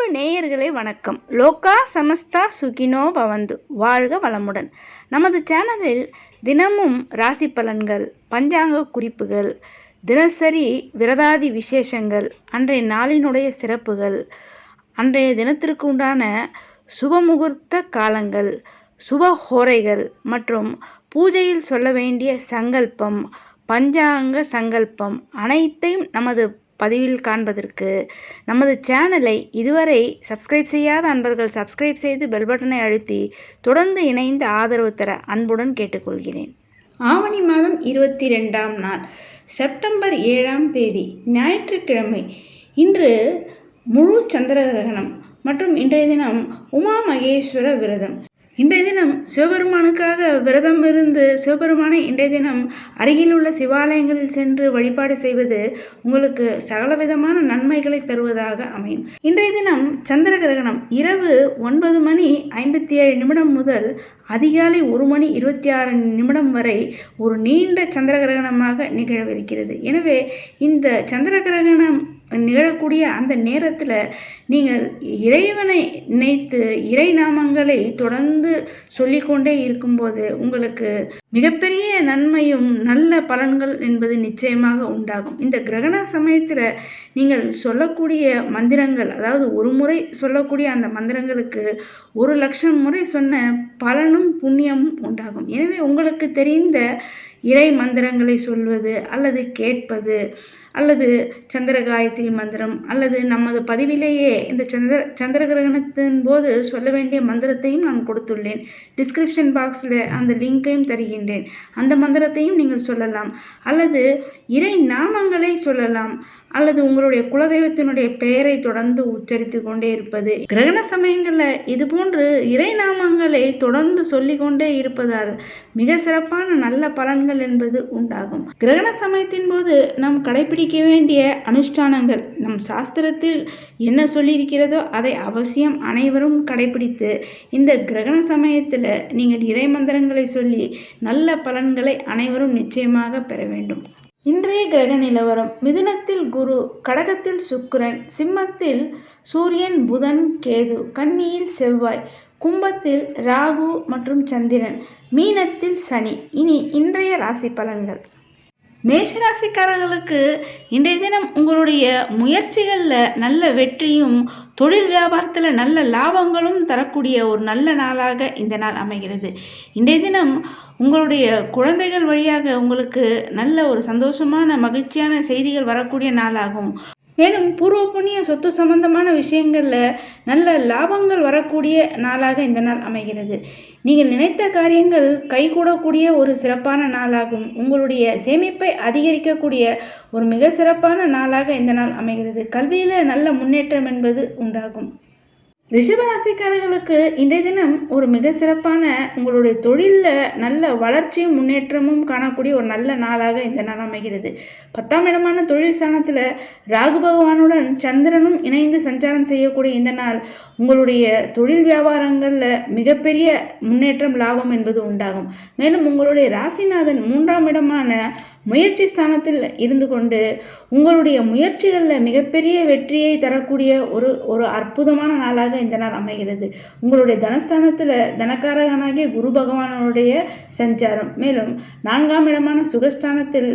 அன்பு நேயர்களே வணக்கம். லோகா சமஸ்தா சுகினோ பவந்து, வாழ்க வளமுடன். நமது சேனலில் தினமும் ராசி பலன்கள், பஞ்சாங்க குறிப்புகள், தினசரி விரதாதி விசேஷங்கள், அன்றைய நாளினுடைய சிறப்புகள், அன்றைய தினத்திற்கு உண்டான சுபமுகூர்த்த காலங்கள், சுபஹோரைகள் மற்றும் பூஜையில் சொல்ல வேண்டிய சங்கல்பம், பஞ்சாங்க சங்கல்பம் அனைத்தையும் நமது பதிவில் காண்பதற்கு நமது சேனலை இதுவரை சப்ஸ்கிரைப் செய்யாத அன்பர்கள் சப்ஸ்கிரைப் செய்து பெல் பட்டனை அழுத்தி தொடர்ந்து இணைந்து ஆதரவு தர அன்புடன் கேட்டுக்கொள்கிறேன். ஆவணி மாதம் 22ஆம் நாள், செப்டம்பர் 7ஆம் தேதி, ஞாயிற்றுக்கிழமை. இன்று முழு சந்திர கிரகணம் மற்றும் இன்றைய தினம் உமா மகேஸ்வர விரதம். இன்றைய தினம் சிவபெருமானுக்காக விரதம் இருந்து சிவபெருமானை இன்றைய தினம் அருகில் உள்ள சிவாலயங்களில் சென்று வழிபாடு செய்வது உங்களுக்கு சகலவிதமான நன்மைகளை தருவதாக அமையும். இன்றைய தினம் சந்திர கிரகணம் இரவு 9:57 முதல் அதிகாலை 1:26 வரை ஒரு நீண்ட சந்திர கிரகணமாக நிகழவிருக்கிறது. எனவே இந்த சந்திர கிரகணம் நிகழக்கூடிய அந்த நேரத்தில் நீங்கள் இறைவனை நினைத்து இறை நாமங்களை தொடர்ந்து சொல்லிக்கொண்டே இருக்கும்போது உங்களுக்கு மிகப்பெரிய நன்மையும் நல்ல பலன்கள் என்பது நிச்சயமாக உண்டாகும். இந்த கிரகண சமயத்தில் நீங்கள் சொல்லக்கூடிய மந்திரங்கள், அதாவது ஒரு முறை சொல்லக்கூடிய அந்த மந்திரங்களுக்கு 1,00,000 முறை சொன்ன பலனும் புண்ணியமும் உண்டாகும். எனவே உங்களுக்கு தெரிந்த இறை மந்திரங்களை சொல்வது அல்லது கேட்பது அல்லது சந்திர காயத்ரி மந்திரம் அல்லது நமது பதிவிலேயே இந்த சந்திர கிரகணத்தின் போது சொல்ல வேண்டிய மந்திரத்தையும் நான் கொடுத்துள்ளேன். டிஸ்கிரிப்ஷன் பாக்ஸில் அந்த லிங்கையும் தருகின்றேன். அந்த மந்திரத்தையும் நீங்கள் சொல்லலாம் அல்லது இறை நாமங்களை சொல்லலாம் அல்லது உங்களுடைய குலதெய்வத்தினுடைய பெயரை தொடர்ந்து உச்சரித்து கொண்டே இருப்பது. கிரகண சமயங்களில் இது போன்று இறை நாமங்களை தொடர்ந்து சொல்லிக்கொண்டே இருப்பதால் மிக சிறப்பான நல்ல பலன்கள் என்பது உண்டாகும். கிரகண சமயத்தின் போது நாம் கடைபிடிக்க வேண்டிய அனுஷ்டானங்கள், நம் சாஸ்திரத்தில் என்ன சொல்லியிருக்கிறதோ அதை அவசியம் அனைவரும் கடைபிடித்து இந்த கிரகண சமயத்தில் நீங்கள் இறை மந்திரங்களை சொல்லி நல்ல பலன்களை அனைவரும் நிச்சயமாக பெற வேண்டும். இன்றைய கிரக நிலவரம்: மிதுனத்தில் குரு, கடகத்தில் சுக்கிரன், சிம்மத்தில் சூரியன், புதன், கேது, கன்னியில் செவ்வாய், கும்பத்தில் ராகு மற்றும் சந்திரன், மீனத்தில் சனி. இனி இன்றைய ராசி பலன்கள். மேஷராசிக்காரர்களுக்கு இன்றைய தினம் உங்களுடைய முயற்சிகளில் நல்ல வெற்றியும் தொழில் வியாபாரத்தில் நல்ல லாபங்களும் தரக்கூடிய ஒரு நல்ல நாளாக இந்த நாள் அமைகிறது. இன்றைய தினம் உங்களுடைய குழந்தைகள் வழியாக உங்களுக்கு நல்ல ஒரு சந்தோஷமான மகிழ்ச்சியான செய்திகள் வரக்கூடிய நாளாகும். மேலும் பூர்வ புண்ணிய சொத்து சம்பந்தமான விஷயங்களில் நல்ல லாபங்கள் வரக்கூடிய நாளாக இந்த நாள் அமைகிறது. நீங்கள் நினைத்த காரியங்கள் கைகூடக்கூடிய ஒரு சிறப்பான நாளாகும். உங்களுடைய சேமிப்பை அதிகரிக்கக்கூடிய ஒரு மிக சிறப்பான நாளாக இந்த நாள் அமைகிறது. கல்வியில் நல்ல முன்னேற்றம் என்பது உண்டாகும். ரிஷபராசிக்காரர்களுக்கு இன்றைய தினம் ஒரு மிக சிறப்பான உங்களுடைய தொழிலில் நல்ல வளர்ச்சியும் முன்னேற்றமும் காணக்கூடிய ஒரு நல்ல நாளாக இந்த நாள் அமைகிறது. 10ஆம் இடமான தொழில் ஸ்தானத்தில் ராகு பகவானுடன் சந்திரனும் இணைந்து சஞ்சாரம் செய்யக்கூடிய இந்த நாள் உங்களுடைய தொழில் வியாபாரங்களில் மிகப்பெரிய முன்னேற்றம் லாபம் என்பது உண்டாகும். மேலும் உங்களுடைய ராசிநாதன் 3ஆம் இடமான முயற்சி ஸ்தானத்தில் இருந்து கொண்டு உங்களுடைய முயற்சிகளில் மிகப்பெரிய வெற்றியை தரக்கூடிய ஒரு அற்புதமான நாளாக இந்த நாள் அமைகிறது. உங்களுடைய தனஸ்தானத்தில் தனக்காரகனாகிய குரு பகவானுடைய சஞ்சாரம், மேலும் 4ஆம் இடமான சுகஸ்தானத்தில்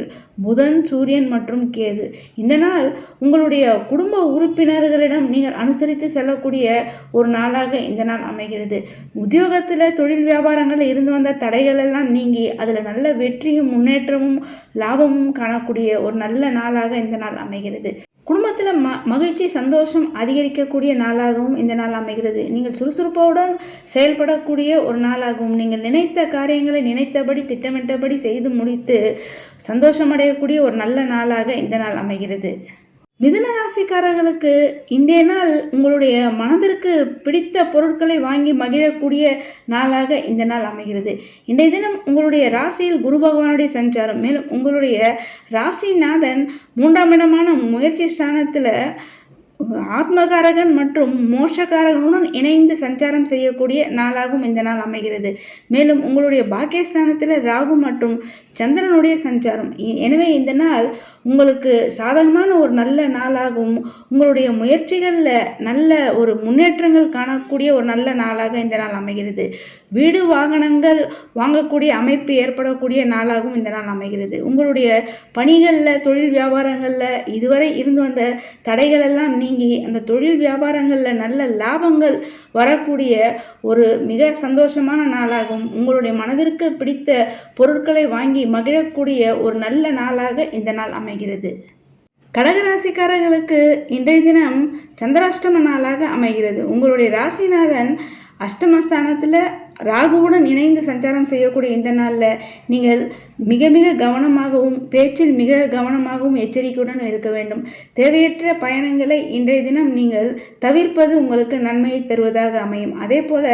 புதன், சூரியன் மற்றும் கேது. இந்த நாள் உங்களுடைய குடும்ப உறுப்பினர்களிடம் நீங்கள் அனுசரித்து செல்லக்கூடிய ஒரு நாளாக இந்த நாள் அமைகிறது. உத்தியோகத்தில் தொழில் வியாபாரங்களில் இருந்து வந்த தடைகள் எல்லாம் நீங்கி அதில் நல்ல வெற்றியும் முன்னேற்றமும் லாபமும் காணக்கூடிய ஒரு நல்ல நாளாக இந்த நாள் அமைகிறது. குடும்பத்தில் மகிழ்ச்சி சந்தோஷம் அதிகரிக்கக்கூடிய நாளாகவும் இந்த நாள் அமைகிறது. நீங்கள் சுறுசுறுப்புடன் செயல்படக்கூடிய ஒரு நாளாகவும் நீங்கள் நினைத்த காரியங்களை நினைத்தபடி திட்டமிட்டபடி செய்து முடித்து சந்தோஷமடையக்கூடிய ஒரு நல்ல நாளாக இந்த நாள் அமைகிறது. மிதுன ராசிக்காரர்களுக்கு இன்றைய நாள் உங்களுடைய மனதிற்கு பிடித்த பொருட்களை வாங்கி மகிழக்கூடிய நாளாக இந்த நாள் அமைகிறது. இன்றைய தினம் உங்களுடைய ராசியில் குரு பகவானுடைய சஞ்சாரம், மேலும் உங்களுடைய ராசிநாதன் 3ஆம் இடமான முயற்சி ஸ்தானத்தில் ஆத்மகாரகன் மற்றும் மோட்சகாரகனுடன் இணைந்து சஞ்சாரம் செய்யக்கூடிய நாளாகவும் இந்த நாள் அமைகிறது. மேலும் உங்களுடைய பாக்கியஸ்தானத்தில் ராகு மற்றும் சந்திரனுடைய சஞ்சாரம். எனவே இந்த நாள் உங்களுக்கு சாதகமான ஒரு நல்ல நாளாகவும் உங்களுடைய முயற்சிகளில் நல்ல ஒரு முன்னேற்றங்கள் காணக்கூடிய ஒரு நல்ல நாளாக இந்த நாள் அமைகிறது. வீடு வாகனங்கள் வாங்கக்கூடிய அமைப்பு ஏற்படக்கூடிய நாளாகவும் இந்த நாள் அமைகிறது. உங்களுடைய பணிகளில் தொழில் வியாபாரங்களில் இதுவரை இருந்து வந்த தடைகள் எல்லாம் நீங்கி அந்த தொழில் வியாபாரங்களில் நல்ல லாபங்கள் வரக்கூடிய ஒரு மிக சந்தோஷமான நாளாகவும் உங்களுடைய மனதிற்கு பிடித்த பொருட்களை வாங்கி மகிழக்கூடிய ஒரு நல்ல நாளாக இந்த நாள் அமைகிறது. கடகராசிக்காரர்களுக்கு இன்றைய தினம் சந்திராஷ்டம நாளாக அமைகிறது. உங்களுடைய ராசிநாதன் அஷ்டமஸ்தானத்தில் ராகுவுடன் இணைந்து சஞ்சாரம் செய்யக்கூடிய இந்த நாளில் நீங்கள் மிக மிக கவனமாகவும் பேச்சில் மிக கவனமாகவும் எச்சரிக்கையுடன் இருக்க வேண்டும். தேவையற்ற பயணங்களை இன்றைய தினம் நீங்கள் தவிர்ப்பது உங்களுக்கு நன்மையை தருவதாக அமையும். அதே போல்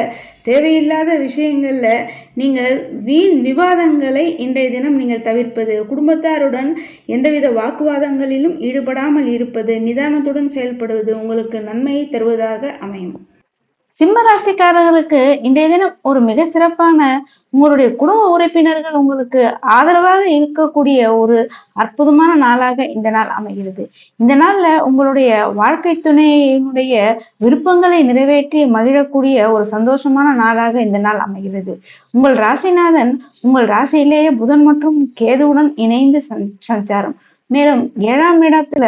தேவையில்லாத விஷயங்களில் நீங்கள் வீண் விவாதங்களை இன்றைய தினம் நீங்கள் தவிர்ப்பது, குடும்பத்தாருடன் எந்தவித வாக்குவாதங்களிலும் ஈடுபடாமல் இருப்பது, நிதானத்துடன் செயல்படுவது உங்களுக்கு நன்மையை தருவதாக அமையும். சிம்ம ராசிக்காரர்களுக்கு இன்றைய தினம் ஒரு மிக சிறப்பான உங்களுடைய குடும்ப உறுப்பினர்கள் உங்களுக்கு ஆதரவாக இருக்கக்கூடிய ஒரு அற்புதமான நாளாக இந்த நாள் அமைகிறது. இந்த நாள்ல உங்களுடைய வாழ்க்கை துணையினுடைய விருப்பங்களை நிறைவேற்றி மகிழக்கூடிய ஒரு சந்தோஷமான நாளாக இந்த நாள் அமைகிறது. உங்கள் ராசிநாதன் உங்கள் ராசியிலேயே புதன் மற்றும் கேதுவுடன் இணைந்து சஞ்சாரம். மேலும் 7ஆம் இடத்துல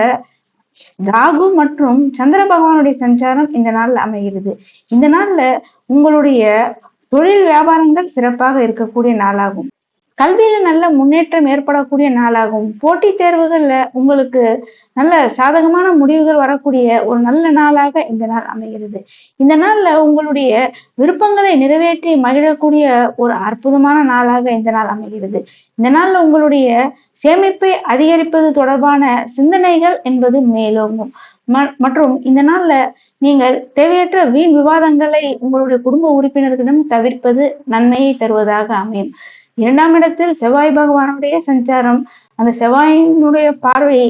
ராகு மற்றும் சந்திர பகவானுடைய சஞ்சாரம் இந்த நாள்ல அமைகிறது. இந்த நாள்ல உங்களுடைய தொழில் வியாபாரங்கள் சிறப்பாக இருக்கக்கூடிய நாளாகும். கல்வியில நல்ல முன்னேற்றம் ஏற்படக்கூடிய நாளாகும். போட்டி தேர்வுகள்ல உங்களுக்கு நல்ல சாதகமான முடிவுகள் வரக்கூடிய ஒரு நல்ல நாளாக இந்த நாள் அமைகிறது. இந்த நாள்ல உங்களுடைய விருப்பங்களை நிறைவேற்றி மகிழக்கூடிய ஒரு அற்புதமான நாளாக இந்த நாள் அமைகிறது. இந்த நாள்ல உங்களுடைய சேமிப்பை அதிகரிப்பது தொடர்பான சிந்தனைகள் என்பது மேலோங்கும். மற்றும் இந்த நாள்ல நீங்கள் தேவையற்ற வீண் விவாதங்களை உங்களுடைய குடும்ப உறுப்பினர்களிடம் தவிர்ப்பது நன்மையை தருவதாக அமையும். 2ஆம் இடத்தில் செவ்வாய் பகவானுடைய சஞ்சாரம். அந்த செவ்வாயினுடைய பார்வை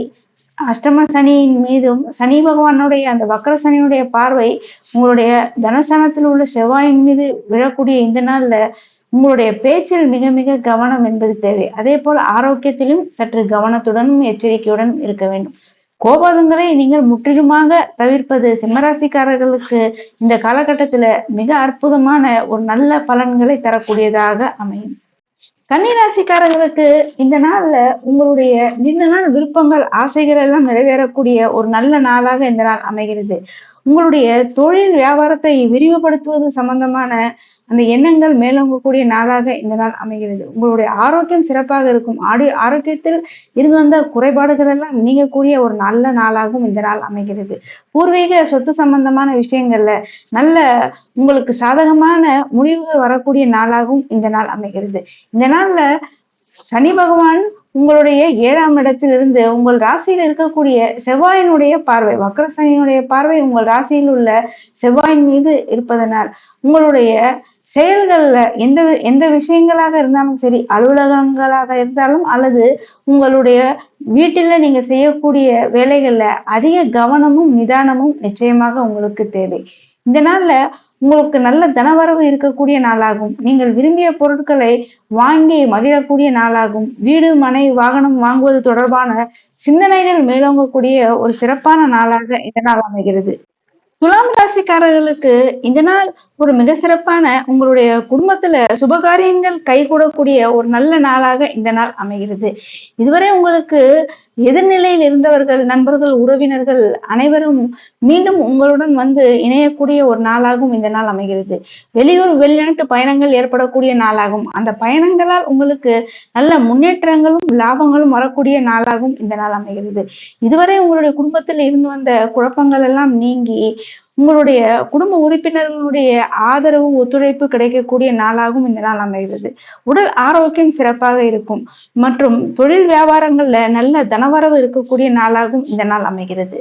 அஷ்டம சனியின் மீதும், சனி பகவானுடைய அந்த வக்கர சனியினுடைய பார்வை உங்களுடைய தனஸ்தானத்தில் உள்ள செவ்வாயின் மீது விழக்கூடிய இந்த நாள்ல உங்களுடைய பேச்சில் மிக மிக கவனம் என்பது தேவை. அதே போல் ஆரோக்கியத்திலும் சற்று கவனத்துடனும் எச்சரிக்கையுடன் இருக்க வேண்டும். கோபங்களை நீங்கள் முற்றிலுமாக தவிர்ப்பது சிம்மராசிக்காரர்களுக்கு இந்த காலகட்டத்துல மிக அற்புதமான ஒரு நல்ல பலன்களை தரக்கூடியதாக அமையும். கன்னிராசிக்காரர்களுக்கு இந்த நாள்ல உங்களுடைய நீண்ட நாள் விருப்பங்கள், ஆசைகள் எல்லாம் நிறைவேறக்கூடிய ஒரு நல்ல நாளாக இந்த நாள் அமைகிறது. உங்களுடைய தொழில் வியாபாரத்தை விரிவுபடுத்துவது சம்பந்தமான அந்த எண்ணங்கள் மேலோங்கக்கூடிய நாளாக இந்த நாள் அமைகிறது. உங்களுடைய ஆரோக்கியம் சிறப்பாக இருக்கும். ஆரோக்கியத்தில் இருந்து வந்த குறைபாடுகள் எல்லாம் நீங்கக்கூடிய ஒரு நல்ல நாளாகவும் இந்த நாள் அமைகிறது. பூர்வீக சொத்து சம்பந்தமான விஷயங்கள்ல நல்ல உங்களுக்கு சாதகமான முடிவுகள் வரக்கூடிய நாளாகவும் இந்த நாள் அமைகிறது. இந்த நாள்ல சனி பகவான் உங்களுடைய 7ஆம் இடத்திலிருந்து உங்கள் ராசியில் இருக்கக்கூடிய செவ்வாயினுடைய பார்வை, வக்கர சனியினுடைய பார்வை உங்கள் ராசியில் உள்ள செவ்வாயின் மீது இருப்பதனால் உங்களுடைய செயல்கள்ல எந்த விஷயங்களாக இருந்தாலும் சரி, அலுவலகங்களாக இருந்தாலும் அல்லது உங்களுடைய வீட்டில நீங்க செய்யக்கூடிய வேலைகள்ல அதிக கவனமும் நிதானமும் நிச்சயமாக உங்களுக்கு தேவை. இந்த நாள்ல உங்களுக்கு நல்ல தனவரவு இருக்கக்கூடிய நாளாகும். நீங்கள் விரும்பிய பொருட்களை வாங்கி மகிழக்கூடிய நாளாகும். வீடு, மனை, வாகனம் வாங்குவது தொடர்பான சிந்தனைகள் மேலோங்கக்கூடிய ஒரு சிறப்பான நாளாக இந்த நாள் அமைகிறது. துலாம் ராசிக்காரர்களுக்கு இந்த நாள் ஒரு மிக சிறப்பான உங்களுடைய குடும்பத்துல சுபகாரியங்கள் கைகூடக்கூடிய ஒரு நல்ல நாளாக இந்த நாள் அமைகிறது. இதுவரை உங்களுக்கு எதிர்நிலையில் இருந்தவர்கள், நண்பர்கள், உறவினர்கள் அனைவரும் மீண்டும் உங்களுடன் வந்து இணையக்கூடிய ஒரு நாளாகவும் இந்த நாள் அமைகிறது. வெளியூர் வெளிநாட்டு பயணங்கள் ஏற்படக்கூடிய நாளாகும். அந்த பயணங்களால் உங்களுக்கு நல்ல முன்னேற்றங்களும் லாபங்களும் வரக்கூடிய நாளாகவும் இந்த நாள் அமைகிறது. இதுவரை உங்களுடைய குடும்பத்தில் இருந்து வந்த குழப்பங்கள் எல்லாம் நீங்கி உங்களுடைய குடும்ப உறுப்பினர்களுடைய ஆதரவு, ஒத்துழைப்பு கிடைக்கக்கூடிய நாளாகவும் இந்த நாள் அமைகிறது. உடல் ஆரோக்கியம் சிறப்பாக இருக்கும். மற்றும் தொழில் வியாபாரங்கள்ல நல்ல தனவரவு இருக்கக்கூடிய நாளாகவும் இந்த நாள் அமைகிறது.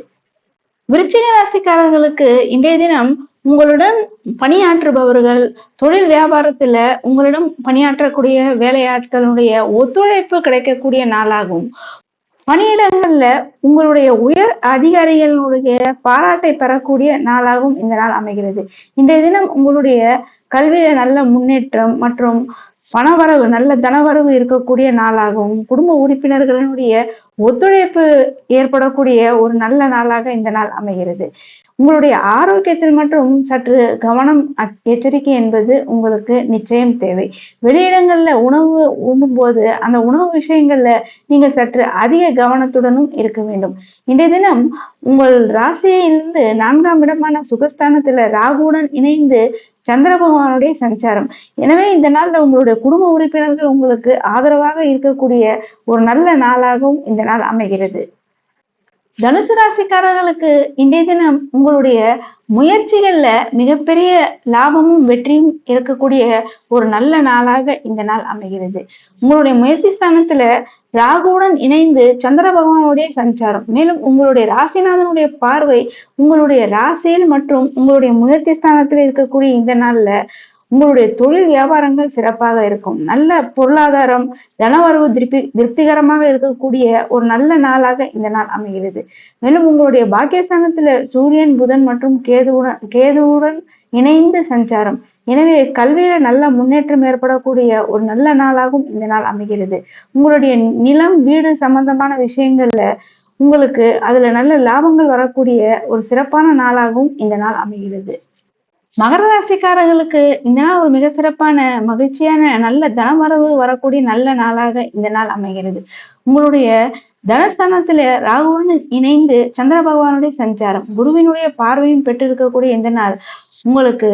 விருச்சிக ராசிக்காரர்களுக்கு இன்றைய தினம் உங்களுடன் பணியாற்றுபவர்கள், தொழில் வியாபாரத்துல உங்களிடம் பணியாற்றக்கூடிய வேலையாட்களுடைய ஒத்துழைப்பு கிடைக்கக்கூடிய நாளாகும். பணியிடங்கள்ல உங்களுடைய உயர் அதிகாரிகளுடைய பாராட்டை பெறக்கூடிய நாளாகவும் இந்த நாள் அமைகிறது. இன்றைய தினம் உங்களுடைய கல்வியில நல்ல முன்னேற்றம் மற்றும் பணவரவு, நல்ல தனவரவு இருக்கக்கூடிய நாளாகவும், குடும்ப உறுப்பினர்களினுடைய ஒத்துழைப்பு ஏற்படக்கூடிய ஒரு நல்ல நாளாக இந்த நாள் அமைகிறது. உங்களுடைய ஆரோக்கியத்தில் மட்டும் சற்று கவனம், எச்சரிக்கை என்பது உங்களுக்கு நிச்சயம் தேவை. வெளியிடங்கள்ல உணவு உண்ணும்போது அந்த உணவு விஷயங்கள்ல நீங்கள் சற்று அதிக கவனத்துடனும் இருக்க வேண்டும். இன்றைய தினம் உங்கள் ராசியிலிருந்து 4ஆம் இடமான சுகஸ்தானத்துல ராகுவுடன் இணைந்து சந்திர பகவானுடைய சஞ்சாரம். எனவே இந்த நாள்ல உங்களுடைய குடும்ப உறுப்பினர்கள் உங்களுக்கு ஆதரவாக இருக்கக்கூடிய ஒரு நல்ல நாளாகவும் இந்த நாள் அமைகிறது. தனுசு ராசிக்காரர்களுக்கு இன்றைய தினம் உங்களுடைய முயற்சிகள்ல மிகப்பெரிய லாபமும் வெற்றியும் இருக்கக்கூடிய ஒரு நல்ல நாளாக இந்த நாள் அமைகிறது. உங்களுடைய முயற்சி ஸ்தானத்துல ராகுவுடன் இணைந்து சந்திர பகவானுடைய சஞ்சாரம், மேலும் உங்களுடைய ராசிநாதனுடைய பார்வை உங்களுடைய ராசியில் மற்றும் உங்களுடைய முயற்சி ஸ்தானத்தில் இருக்கக்கூடிய இந்த நாள்ல உங்களுடைய தொழில் வியாபாரங்கள் சிறப்பாக இருக்கும். நல்ல பொருளாதாரம், தனவரவு திருப்திகரமாக இருக்கக்கூடிய ஒரு நல்ல நாளாக இந்த நாள் அமைகிறது. மேலும் உங்களுடைய பாக்கியஸ்தானத்துல சூரியன், புதன் மற்றும் கேதுவுடன் இணைந்து சஞ்சாரம். எனவே கல்வியில நல்ல முன்னேற்றம் ஏற்படக்கூடிய ஒரு நல்ல நாளாகவும் இந்த நாள் அமைகிறது. உங்களுடைய நிலம், வீடு சம்பந்தமான விஷயங்கள்ல உங்களுக்கு அதுல நல்ல லாபங்கள் வரக்கூடிய ஒரு சிறப்பான நாளாகவும் இந்த நாள் அமைகிறது. மகர ராசிக்காரர்களுக்கு இந்த நாள் ஒரு மிக சிறப்பான மகிழ்ச்சியான நல்ல தனவரவு வரக்கூடிய நல்ல நாளாக இந்த நாள் அமைகிறது. உங்களுடைய தனஸ்தானத்துல ராகுவுடன் இணைந்து சந்திர பகவானுடைய சஞ்சாரம், குருவினுடைய பார்வையும் பெற்றிருக்கக்கூடிய இந்த நாள் உங்களுக்கு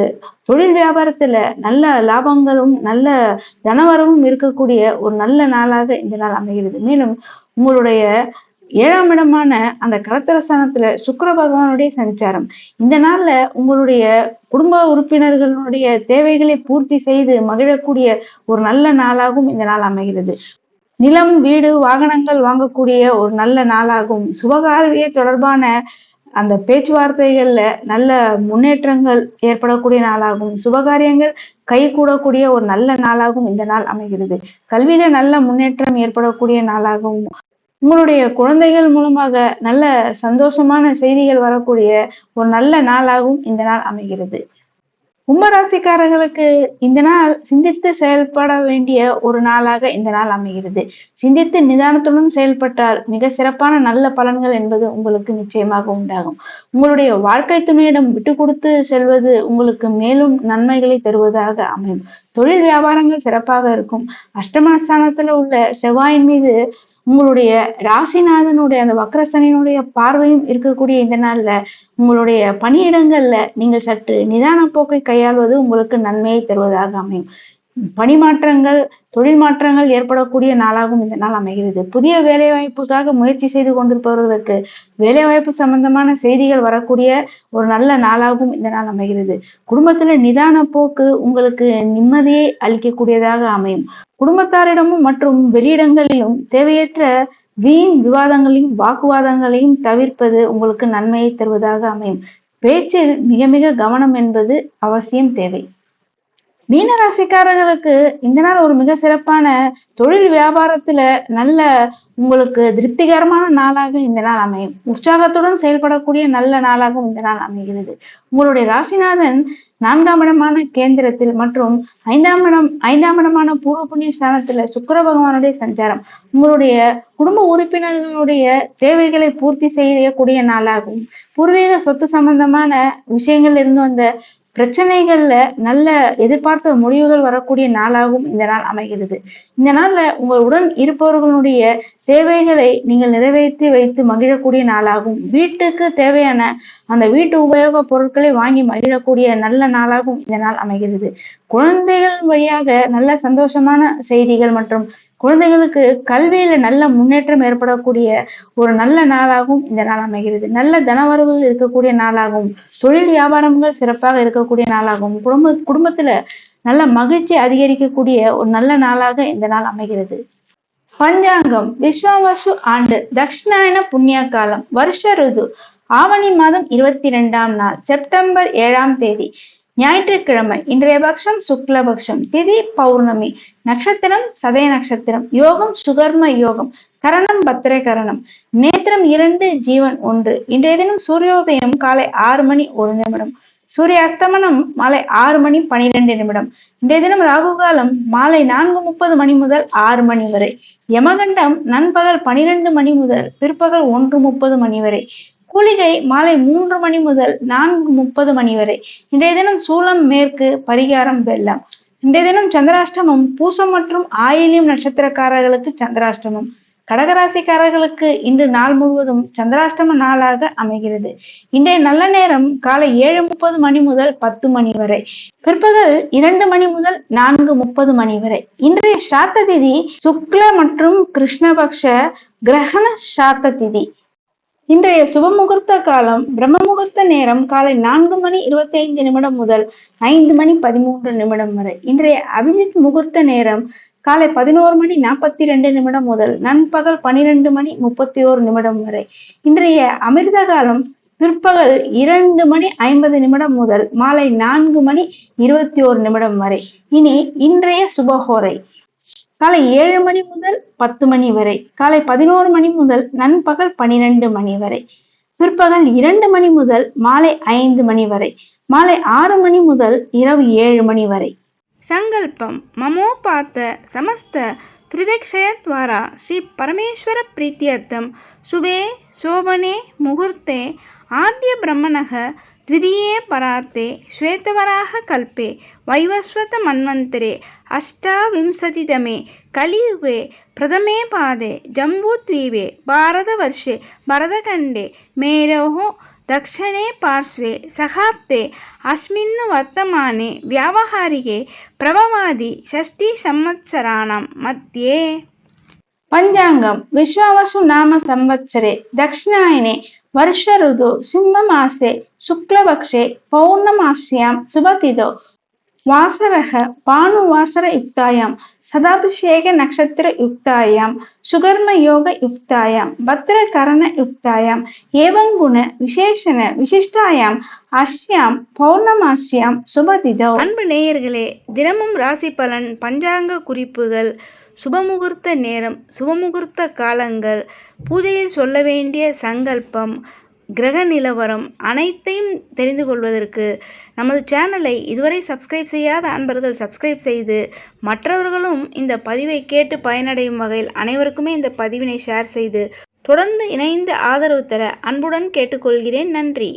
தொழில் வியாபாரத்துல நல்ல லாபங்களும் நல்ல தனவரவும் இருக்கக்கூடிய ஒரு நல்ல நாளாக இந்த நாள் அமைகிறது. மேலும் உங்களுடைய 7ஆம் இடமான அந்த கலத்திரஸ்தானத்துல சுக்கிர பகவானுடைய சஞ்சாரம். இந்த நாள்ல உங்களுடைய குடும்ப உறுப்பினர்களுடைய தேவைகளை பூர்த்தி செய்து மகிழக்கூடிய ஒரு நல்ல நாளாகவும் இந்த நாள் அமைகிறது. நிலம், வீடு, வாகனங்கள் வாங்கக்கூடிய ஒரு நல்ல நாளாகவும், சுபகாரிய தொடர்பான அந்த பேச்சுவார்த்தைகள்ல நல்ல முன்னேற்றங்கள் ஏற்படக்கூடிய நாளாகவும், சுபகாரியங்கள் கை கூடக்கூடிய ஒரு நல்ல நாளாகவும் இந்த நாள் அமைகிறது. கல்வியில நல்ல முன்னேற்றம் ஏற்படக்கூடிய நாளாகவும், உங்களுடைய குழந்தைகள் மூலமாக நல்ல சந்தோஷமான செய்திகள் வரக்கூடிய ஒரு நல்ல நாளாகவும் இந்த நாள் அமைகிறது. கும்பராசிக்காரர்களுக்கு இந்த நாள் சிந்தித்து செயல்பட வேண்டிய ஒரு நாளாக இந்த நாள் அமைகிறது. சிந்தித்து நிதானத்துடன் செயல்பட்டால் மிக சிறப்பான நல்ல பலன்கள் என்பது உங்களுக்கு நிச்சயமாக உண்டாகும். உங்களுடைய வாழ்க்கை துணையிடம் விட்டு கொடுத்து செல்வது உங்களுக்கு மேலும் நன்மைகளை தருவதாக அமையும். தொழில் வியாபாரங்கள் சிறப்பாக இருக்கும். அஷ்டமஸ்தானத்துல உள்ள செவ்வாயின் மீது உங்களுடைய ராசிநாதனுடைய அந்த வக்ரசனினுடைய பார்வையும் இருக்கக்கூடிய இந்த நாள்ல உங்களுடைய பணியிடங்கள்ல நீங்கள் சற்று நிதான போக்கை கையாள்வது உங்களுக்கு நன்மையை தருவதாக அமையும். பணிமாற்றங்கள், தொழில் மாற்றங்கள் ஏற்படக்கூடிய நாளாகவும் இந்த நாள் அமைகிறது. புதிய வேலைவாய்ப்புக்காக முயற்சி செய்து கொண்டிருப்பவர்களுக்கு வேலைவாய்ப்பு சம்பந்தமான செய்திகள் வரக்கூடிய ஒரு நல்ல நாளாகவும் இந்த நாள் அமைகிறது. குடும்பத்துல நிதான போக்கு உங்களுக்கு நிம்மதியை அளிக்கக்கூடியதாக அமையும். குடும்பத்தாரிடமும் மற்றும் வெளியிடங்களிலும் தேவையற்ற வீண் விவாதங்களையும் வாக்குவாதங்களையும் தவிர்ப்பது உங்களுக்கு நன்மையை தருவதாக அமையும். பேச்சில் மிக மிக கவனம் என்பது அவசியம் தேவை. மீனராசிக்காரர்களுக்கு இந்த நாள் ஒரு மிக சிறப்பான தொழில் வியாபாரத்துல நல்ல உங்களுக்கு திருப்திகரமான நாளாக இந்த நாள் அமையும். உற்சாகத்துடன் செயல்படக்கூடிய நல்ல நாளாகவும் இந்த நாள் அமைகிறது. உங்களுடைய ராசிநாதன் 4ஆம் இடமான கேந்திரத்தில் மற்றும் 5ஆம் இடமான பூர்வ புண்ணிய ஸ்தானத்துல சுக்கிர பகவானுடைய சஞ்சாரம் உங்களுடைய குடும்ப உறுப்பினர்களுடைய தேவைகளை பூர்த்தி செய்யக்கூடிய நாளாகவும், பூர்வீக சொத்து சம்பந்தமான விஷயங்கள்ல இருந்து வந்த பிரச்சனைகள்ல நல்ல எதிர்பார்த்த முடிவுகள் வரக்கூடிய நாளாகவும் இந்த நாள் அமைகிறது. இந்த நாள்ல உங்களுடன் இருப்பவர்களுடைய தேவைகளை நீங்கள் நிறைவேற்றி வைத்து மகிழக்கூடிய நாளாகவும், வீட்டுக்கு தேவையான அந்த வீட்டு உபயோக பொருட்களை வாங்கி மகிழக்கூடிய நல்ல நாளாகவும் இந்த நாள் அமைகிறது. குழந்தைகள் வழியாக நல்ல சந்தோஷமான செய்திகள் மற்றும் குழந்தைகளுக்கு கல்வியில நல்ல முன்னேற்றம் ஏற்படக்கூடிய ஒரு நல்ல நாளாகவும் இந்த நாள் அமைகிறது. நல்ல தனவரவு இருக்கக்கூடிய நாளாகவும், தொழில் வியாபாரங்கள் சிறப்பாக இருக்கக்கூடிய நாளாகவும், குடும்பத்துல நல்ல மகிழ்ச்சி அதிகரிக்கக்கூடிய ஒரு நல்ல நாளாக இந்த நாள் அமைகிறது. பஞ்சாங்கம் விஸ்வாவசு ஆண்டு தக்ஷிணாயன புண்ணிய காலம் வருஷ ருது ஆவணி மாதம் 22ஆம் நாள் செப்டம்பர் 7ஆம் தேதி ஞாயிற்றுக்கிழமை. இன்றைய பக்ஷம் சுக்லபக்ஷம். திதி பௌர்ணமி. நட்சத்திரம் சதய நட்சத்திரம். யோகம் சுகர்ம யோகம். கரணம் பத்திர கரணம். நேத்திரம் 2, ஜீவன் 1. இன்றைய தினம் சூரியோதயம் காலை 6 மணி 1 நிமிடம். சூரிய அஸ்தமனம் மாலை 6 மணி 12 நிமிடம். இன்றைய தினம் ராகு காலம் மாலை 4:30 மணி முதல் 6 மணி வரை. யமகண்டம் நண்பகல் 12 மணி முதல் பிற்பகல் 1:30 மணி வரை. குளிகை மாலை 3 மணி முதல் 4:30 மணி வரை. இன்றைய தினம் சூலம் மேற்கு, பரிகாரம் வெள்ளம். இன்றைய தினம் சந்திராஷ்டமம். பூசம் மற்றும் ஆயில்யம் நட்சத்திரக்காரர்களுக்கு சந்திராஷ்டமம். கடகராசிக்காரர்களுக்கு இன்று நாள் முழுவதும் சந்திராஷ்டம நாளாக அமைகிறது. இன்றைய நல்ல நேரம் காலை 7:30 மணி முதல் 10 மணி வரை. பிற்பகல் 2 மணி முதல் 4:30 மணி வரை. இன்றைய ஸ்ராத்த திதி சுக்ல மற்றும் கிருஷ்ணபக்ஷ கிரகண ஸ்ராத்த திதி. இன்றைய சுபமுகூர்த்த காலம் பிரம்ம முகூர்த்த நேரம் காலை 4 மணி 25 நிமிடம் முதல் 5 மணி 13 நிமிடம் வரை. இன்றைய அபிஜித் முகூர்த்த நேரம் காலை 11 மணி 42 நிமிடம் முதல் நண்பகல் 12 மணி 31 நிமிடம் வரை. இன்றைய அமிர்த காலம் பிற்பகல் 2 மணி 50 நிமிடம் முதல் மாலை 4 மணி 21 நிமிடம் வரை. இனி இன்றைய சுபஹோரை காலை 7 மணி முதல் 10 மணி வரை. காலை 11 மணி முதல் நண்பகல் 12 மணி வரை. பிற்பகல் 2 மணி முதல் மாலை 5 மணி வரை. மாலை 6 மணி முதல் இரவு 7 மணி வரை. சங்கல்பம் மமோபாத்த சமஸ்த त्रिदक्षयद्वारा श्री परमेश्वर प्रीत्यर्थम शुभे शोभने मुहूर्ते आद्य ब्रह्मणः द्वितीये परार्ते श्वेतवराह कल्पे वैवस्वत मन्वन्तरे अष्टाविंशतितमे कलियुगे प्रथमे पादे जम्बूद्वीपे भारतवर्षे भरतखण्डे मेरोः दक्षिणे पार्श्वे सहाब्दे अस्मिन् वर्तमाने व्यावहारिके प्रभवादि 6 संवत्सराणां मध्ये. பஞ்சாங்கம் விஸ்வாவசு நாம சம்வத்சரே தக்ஷிணாயனே வருஷ ருது சிம்ம மாசே சுக்லபக்ஷே பௌர்ணமாஸ்யாம் சுபதிதோ வாசரக பானுவாசர யுக்தாயாம் சதாபிஷேக நட்சத்திர யுக்தாயாம் சுகர்ம யோக யுக்தாயாம் பத்ர கரண யுக்தாயாம் ஏவங்குண விசேஷண விசிஷ்டாயாம் அஸ்யாம் பௌர்ணமாஸ்யாம் சுபதிதோ. அன்பு நேயர்களே, தினமும் ராசி பலன், பஞ்சாங்க குறிப்புகள், சுபமுகூர்த்த நேரம், சுபமுகூர்த்த காலங்கள், பூஜையில் சொல்ல வேண்டிய சங்கல்பம், கிரக நிலவரம் அனைத்தையும் தெரிந்து கொள்வதற்கு நமது சேனலை இதுவரை சப்ஸ்கிரைப் செய்யாத அன்பர்கள் சப்ஸ்கிரைப் செய்து மற்றவர்களும் இந்த பதிவை கேட்டு பயனடையும் வகையில் அனைவருக்குமே இந்த பதிவினை ஷேர் செய்து தொடர்ந்து இணைந்து ஆதரவு தர அன்புடன் கேட்டுக்கொள்கிறேன். நன்றி.